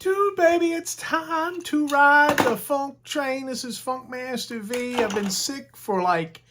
Dude, baby, it's time to ride the funk train. This is Funkmaster V. I've been sick for like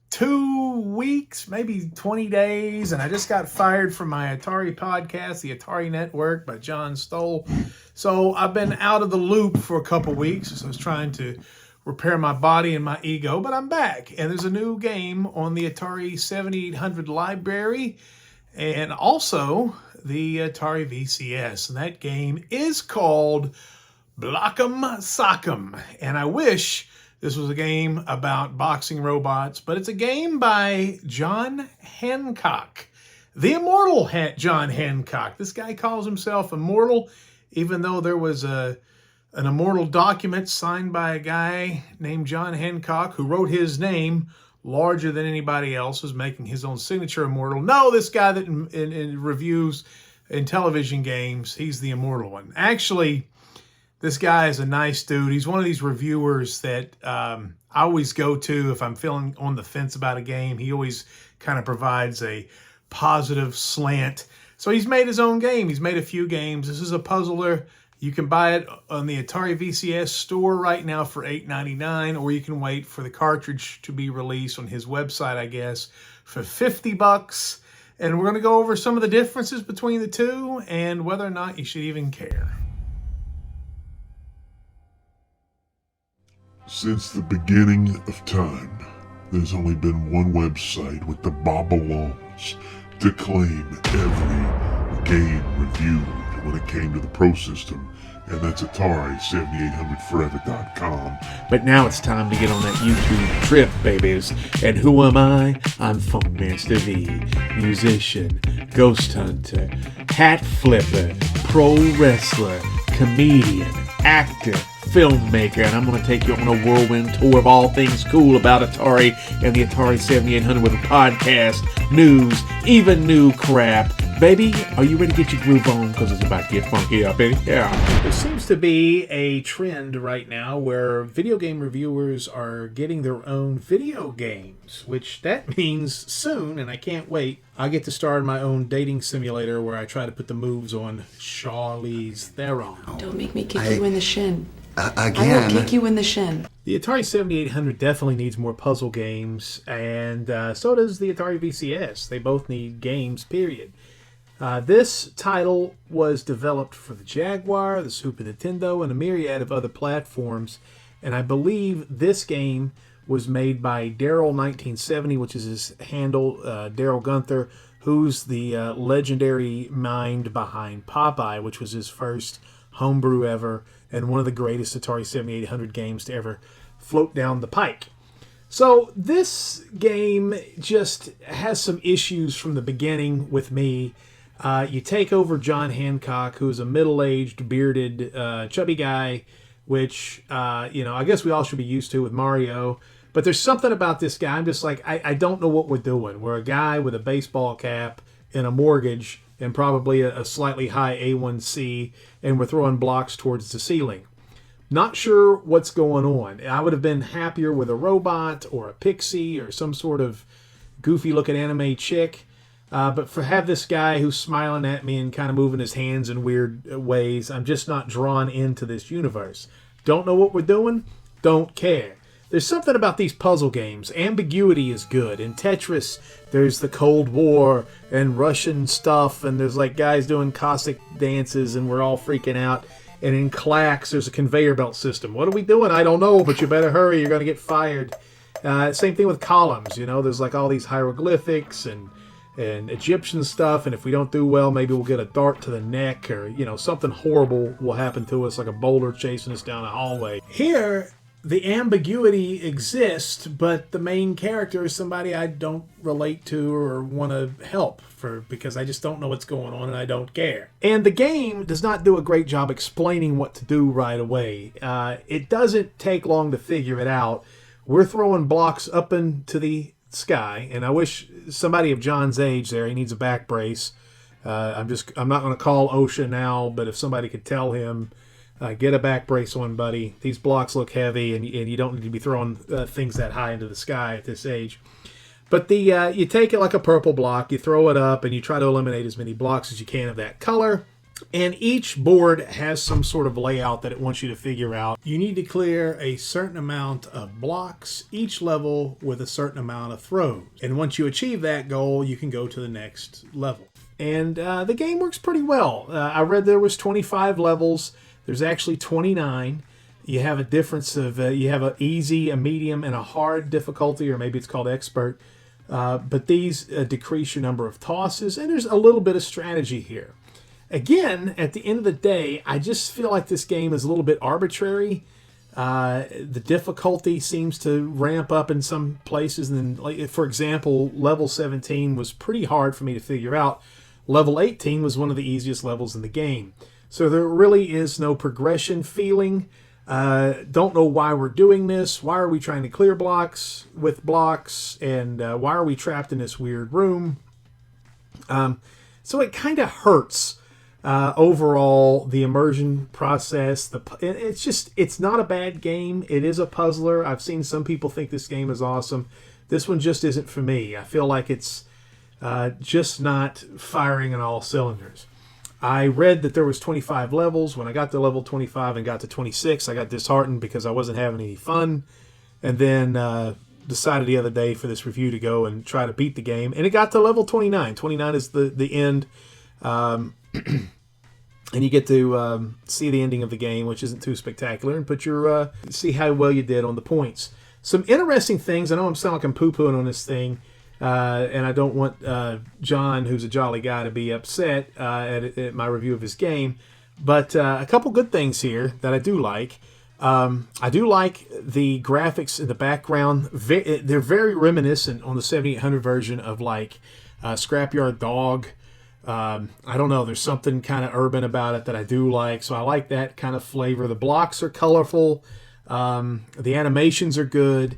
2 weeks, maybe 20 days, and I just got fired from my Atari podcast, the Atari Network by John Stoll. So I've been out of the loop for a couple weeks. So I was trying to repair my body and my ego, but I'm back. And there's a new game on the Atari 7800 library and also the Atari VCS. And that game is called Block'em Sock'em. And I wish this was a game about boxing robots, but it's a game by John Hancock, the immortal John Hancock. This guy calls himself immortal, even though there was an immortal document signed by a guy named John Hancock who wrote his name larger than anybody else's, making his own signature immortal. No, this guy that in reviews in television games, he's the immortal one. Actually, this guy is a nice dude. He's one of these reviewers that I always go to if I'm feeling on the fence about a game. He always kind of provides a positive slant. So he's made his own game. He's made a few games. This is a puzzler. You can buy it on the Atari VCS store right now for $8.99, or you can wait for the cartridge to be released on his website, I guess, for $50. And we're going to go over some of the differences between the two and whether or not you should even care. Since the beginning of time, there's only been one website with the Babylons to claim every game reviewed when it came to the Pro System, and that's Atari7800forever.com. But now it's time to get on that YouTube trip, babies. And who am I? I'm Funkmaster V, musician, ghost hunter, hat flipper, pro wrestler, comedian, actor, filmmaker, and I'm going to take you on a whirlwind tour of all things cool about Atari and the Atari 7800 with a podcast, news, even new crap. Baby, are you ready to get your groove on? Because it's about to get funky up in here. There seems to be a trend right now where video game reviewers are getting their own video games, which that means soon, and I can't wait, I get to start my own dating simulator where I try to put the moves on Charlize Theron. Don't make me kick you in the shin. Again. I will kick you in the shin. The Atari 7800 definitely needs more puzzle games, and so does the Atari VCS. They both need games, period. This title was developed for the Jaguar, the Super Nintendo, and a myriad of other platforms, and I believe this game was made by Daryl1970, which is his handle, Daryl Gunther, who's the legendary mind behind Popeye, which was his first homebrew ever, and one of the greatest Atari 7800 games to ever float down the pike. So this game just has some issues from the beginning with me. You take over John Hancock, who's a middle-aged, bearded, chubby guy, which, I guess we all should be used to with Mario. But there's something about this guy. I'm just like, I don't know what we're doing. We're a guy with a baseball cap and a mortgage and probably a slightly high A1C, and we're throwing blocks towards the ceiling. Not sure what's going on. I would have been happier with a robot or a pixie or some sort of goofy-looking anime chick. But have this guy who's smiling at me and kind of moving his hands in weird ways, I'm just not drawn into this universe. Don't know what we're doing? Don't care. There's something about these puzzle games. Ambiguity is good. In Tetris, there's the Cold War and Russian stuff, and there's like guys doing Cossack dances, and we're all freaking out. And in Clax, there's a conveyor belt system. What are we doing? I don't know, but you better hurry. You're going to get fired. Same thing with columns. There's like all these hieroglyphics and Egyptian stuff, and if we don't do well, maybe we'll get a dart to the neck, or something horrible will happen to us, like a boulder chasing us down a hallway. Here, the ambiguity exists, but the main character is somebody I don't relate to or want to help because I just don't know what's going on and I don't care. And the game does not do a great job explaining what to do right away. It doesn't take long to figure it out. We're throwing blocks up into the sky, and I wish somebody of John's age there, he needs a back brace. I'm not going to call OSHA now, but if somebody could tell him, get a back brace on, buddy. These blocks look heavy, and you don't need to be throwing things that high into the sky at this age. But you take it like a purple block, you throw it up, and you try to eliminate as many blocks as you can of that color. And each board has some sort of layout that it wants you to figure out. You need to clear a certain amount of blocks each level with a certain amount of throws. And once you achieve that goal, you can go to the next level. And the game works pretty well. I read there was 25 levels. There's actually 29. You have a difference of, you have an easy, a medium, and a hard difficulty, or maybe it's called expert. But these decrease your number of tosses, and there's a little bit of strategy here. Again, at the end of the day, I just feel like this game is a little bit arbitrary. The difficulty seems to ramp up in some places. And then, like, for example, level 17 was pretty hard for me to figure out. Level 18 was one of the easiest levels in the game. So there really is no progression feeling. Don't know why we're doing this. Why are we trying to clear blocks with blocks? And why are we trapped in this weird room? So it kind of hurts. Overall, the immersion process, it's not a bad game. It is a puzzler. I've seen some people think this game is awesome. This one just isn't for me. I feel like it's just not firing on all cylinders. I read that there was 25 levels. When I got to level 25 and got to 26, I got disheartened because I wasn't having any fun. And then decided the other day for this review to go and try to beat the game. And it got to level 29. 29 is the end. And you get to see the ending of the game, which isn't too spectacular, and put your see how well you did on the points. Some interesting things. I know I'm sounding like I'm poo-pooing on this thing, and I don't want John, who's a jolly guy, to be upset at my review of his game. But a couple good things here that I do like. I do like the graphics in the background. They're very reminiscent on the 7800 version of like Scrapyard Dog. I don't know, there's something kind of urban about it that I do like, so I like that kind of flavor. The blocks are colorful, the animations are good,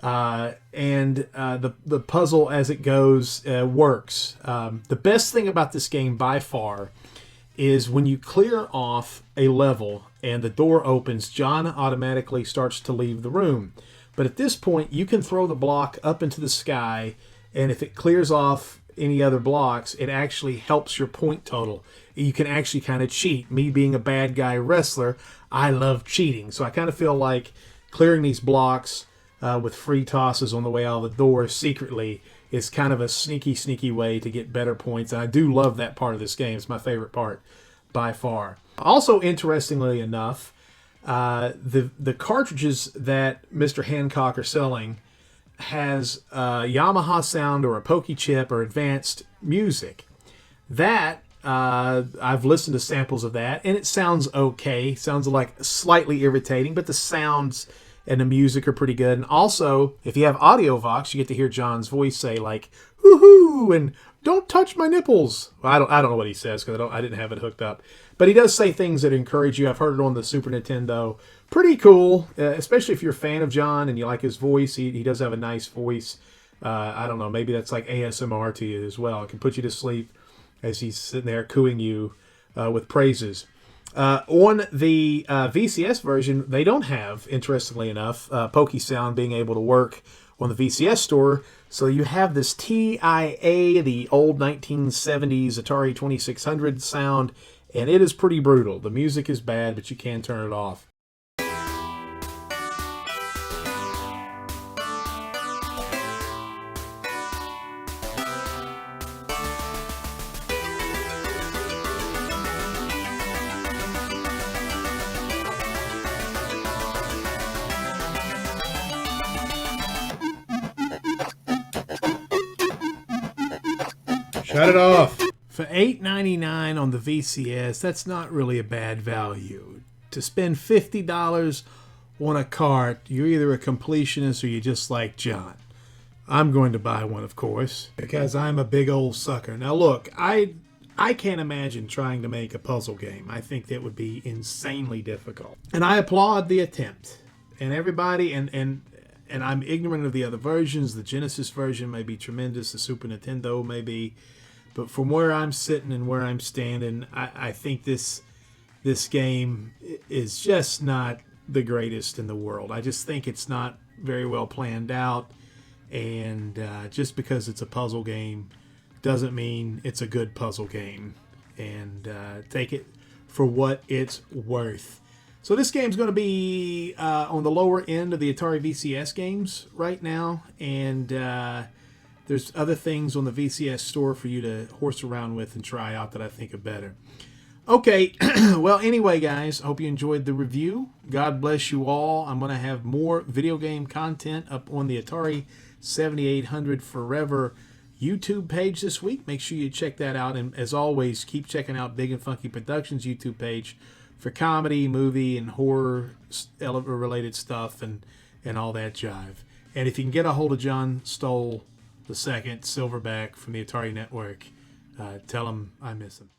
and the puzzle as it goes works. The best thing about this game by far is when you clear off a level and the door opens, John automatically starts to leave the room. But at this point, you can throw the block up into the sky, and if it clears off any other blocks, it actually helps your point total. You can actually kind of cheat. Me being a bad guy wrestler, I love cheating. So I kind of feel like clearing these blocks with free tosses on the way out of the door secretly is kind of a sneaky way to get better points. And I do love that part of this game. It's my favorite part by far. Also, interestingly enough, the cartridges that Mr. Hancock are selling has a Yamaha sound or a Pokey chip or advanced music. That I've listened to samples of that, and it sounds okay. Sounds like slightly irritating, but the sounds and the music are pretty good. And also, if you have audio vox, you get to hear John's voice say like "woohoo" and "don't touch my nipples." Well, I don't know what he says because I didn't have it hooked up, but he does say things that encourage you. I've heard it on the Super Nintendo. Pretty cool, especially if you're a fan of John and you like his voice. He does have a nice voice. I don't know, maybe that's like ASMR to you as well. It can put you to sleep as he's sitting there cooing you with praises. On the VCS version, they don't have, interestingly enough, Pokey sound being able to work on the VCS store. So you have this TIA, the old 1970s Atari 2600 sound, and it is pretty brutal. The music is bad, but you can turn it off. Shut it off. For $8.99 on the VCS, that's not really a bad value. To spend $50 on a cart, you're either a completionist or you just like John. I'm going to buy one, of course, because I'm a big old sucker. Now look, I can't imagine trying to make a puzzle game. I think that would be insanely difficult. And I applaud the attempt. And everybody, and I'm ignorant of the other versions. The Genesis version may be tremendous. The Super Nintendo may be. But from where I'm sitting and where I'm standing, I think this game is just not the greatest in the world. I just think it's not very well planned out. And just because it's a puzzle game doesn't mean it's a good puzzle game. and take it for what it's worth. So this game's going to be on the lower end of the Atari VCS games right now, and there's other things on the VCS store for you to horse around with and try out that I think are better. Okay, well, anyway, guys, I hope you enjoyed the review. God bless you all. I'm going to have more video game content up on the Atari 7800 Forever YouTube page this week. Make sure you check that out. And as always, keep checking out Big and Funky Productions YouTube page for comedy, movie, and horror related stuff and all that jive. And if you can get a hold of John Stoll II, Silverback from the Atari Network, tell him I miss him.